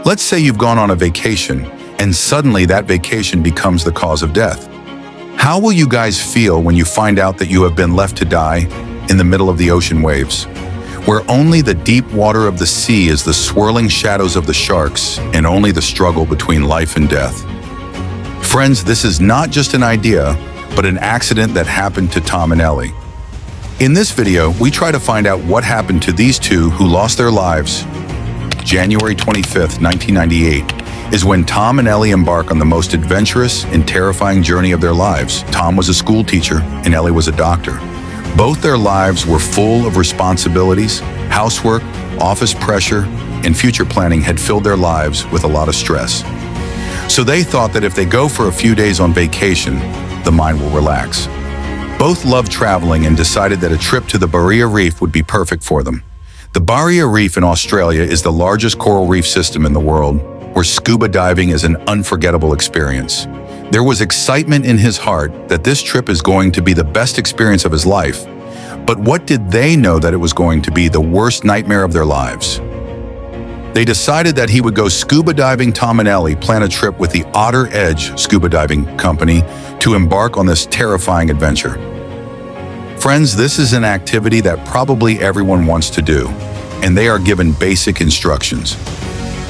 Let's say you've gone on a vacation, and suddenly that vacation becomes the cause of death. How will you guys feel when you find out that you have been left to die in the middle of the ocean waves, where only the deep water of the sea is the swirling shadows of the sharks and only the struggle between life and death? Friends, this is not just an idea, but an accident that happened to Tom and Ellie. In this video, we try to find out what happened to these two who lost their lives. January 25th, 1998, is when Tom and Ellie embark on the most adventurous and terrifying journey of their lives. Tom was a school teacher and Ellie was a doctor. Both their lives were full of responsibilities, housework, office pressure, and future planning had filled their lives with a lot of stress. So they thought that if they go for a few days on vacation, the mind will relax. Both loved traveling and decided that a trip to the Barrier Reef would be perfect for them. The Barrier Reef in Australia is the largest coral reef system in the world, where scuba diving is an unforgettable experience. There was excitement in his heart that this trip is going to be the best experience of his life. But what did they know that it was going to be the worst nightmare of their lives? They decided that he would go scuba diving. Tom and Ellie plan a trip with the Otter Edge Scuba Diving Company to embark on this terrifying adventure. Friends, this is an activity that probably everyone wants to do, and they are given basic instructions.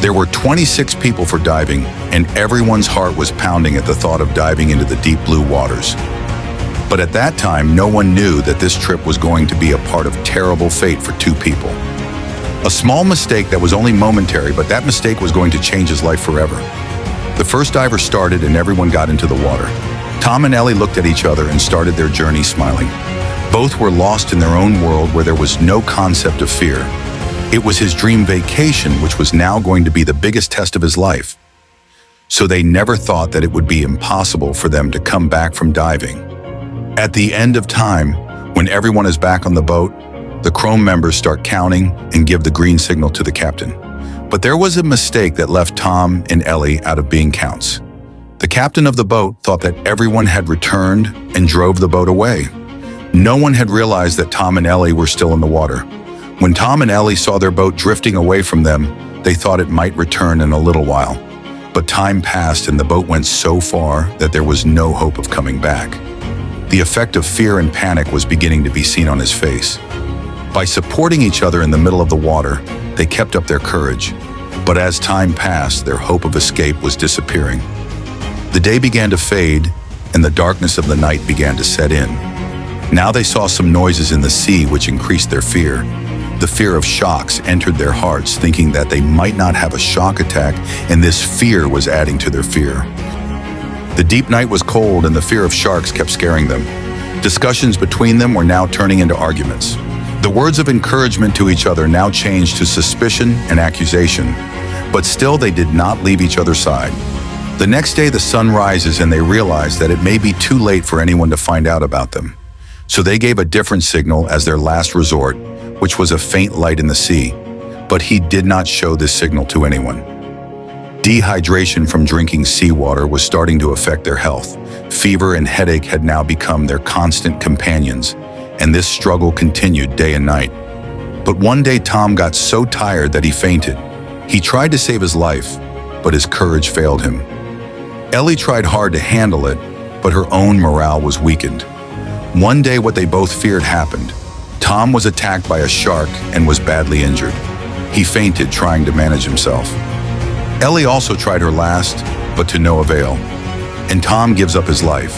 There were 26 people for diving, and everyone's heart was pounding at the thought of diving into the deep blue waters. But at that time, no one knew that this trip was going to be a part of terrible fate for two people. A small mistake that was only momentary, but that mistake was going to change his life forever. The first diver started and everyone got into the water. Tom and Ellie looked at each other and started their journey smiling. Both were lost in their own world where there was no concept of fear. It was his dream vacation, which was now going to be the biggest test of his life. So they never thought that it would be impossible for them to come back from diving. At the end of time, when everyone is back on the boat, the crew members start counting and give the green signal to the captain. But there was a mistake that left Tom and Ellie out of being counts. The captain of the boat thought that everyone had returned and drove the boat away. No one had realized that Tom and Ellie were still in the water. When Tom and Ellie saw their boat drifting away from them, they thought it might return in a little while. But time passed and the boat went so far that there was no hope of coming back. The effect of fear and panic was beginning to be seen on his face. By supporting each other in the middle of the water, they kept up their courage. But as time passed, their hope of escape was disappearing. The day began to fade, and the darkness of the night began to set in. Now they saw some noises in the sea which increased their fear. The fear of shocks entered their hearts, thinking that they might not have a shock attack, and this fear was adding to their fear. The deep night was cold, and the fear of sharks kept scaring them. Discussions between them were now turning into arguments. The words of encouragement to each other now changed to suspicion and accusation, but still they did not leave each other's side. The next day the sun rises and they realize that it may be too late for anyone to find out about them. So they gave a different signal as their last resort, which was a faint light in the sea, but he did not show this signal to anyone. Dehydration from drinking seawater was starting to affect their health. Fever and headache had now become their constant companions, and this struggle continued day and night. But one day Tom got so tired that he fainted. He tried to save his life, but his courage failed him. Ellie tried hard to handle it, but her own morale was weakened. One day what they both feared happened. Tom was attacked by a shark and was badly injured. He fainted trying to manage himself. Ellie also tried her last, but to no avail, and Tom gives up his life.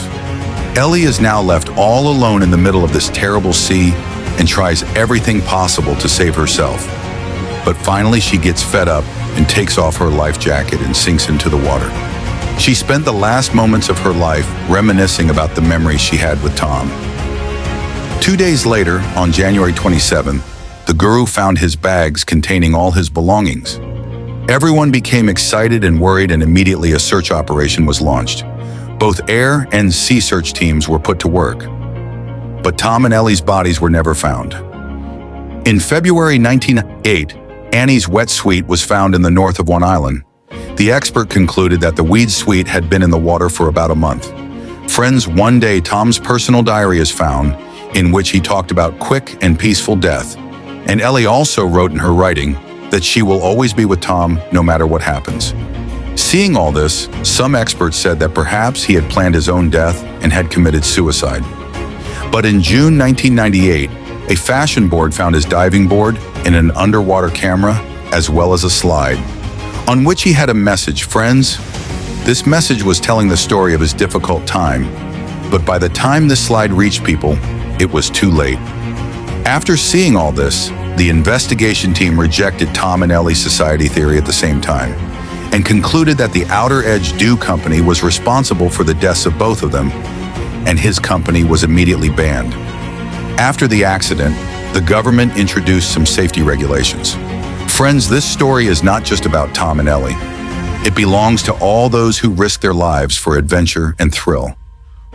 Ellie is now left all alone in the middle of this terrible sea and tries everything possible to save herself. But finally she gets fed up and takes off her life jacket and sinks into the water. She spent the last moments of her life reminiscing about the memories she had with Tom. 2 days later, on January 27th, the guru found his bags containing all his belongings. Everyone became excited and worried, and immediately a search operation was launched. Both air and sea search teams were put to work. But Tom and Ellie's bodies were never found. In February 1908, Annie's wetsuit was found in the north of one island. The expert concluded that the weed suite had been in the water for about a month. Friends, one day Tom's personal diary is found, in which he talked about quick and peaceful death. And Ellie also wrote in her writing, that she will always be with Tom no matter what happens. Seeing all this, some experts said that perhaps he had planned his own death and had committed suicide. But in June 1998, a fashion board found his diving board and an underwater camera, as well as a slide, on which he had a message. Friends, this message was telling the story of his difficult time, but by the time this slide reached people, it was too late. After seeing all this, the investigation team rejected Tom and Ellie's society theory at the same time, and concluded that the Outer Edge Dew Company was responsible for the deaths of both of them, and his company was immediately banned. After the accident, the government introduced some safety regulations. Friends, this story is not just about Tom and Ellie. It belongs to all those who risk their lives for adventure and thrill.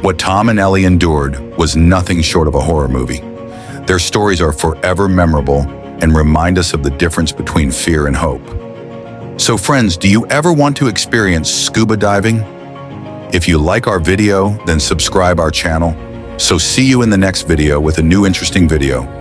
What Tom and Ellie endured was nothing short of a horror movie. Their stories are forever memorable and remind us of the difference between fear and hope. So friends, do you ever want to experience scuba diving? If you like our video, then subscribe our channel. So see you in the next video with a new interesting video.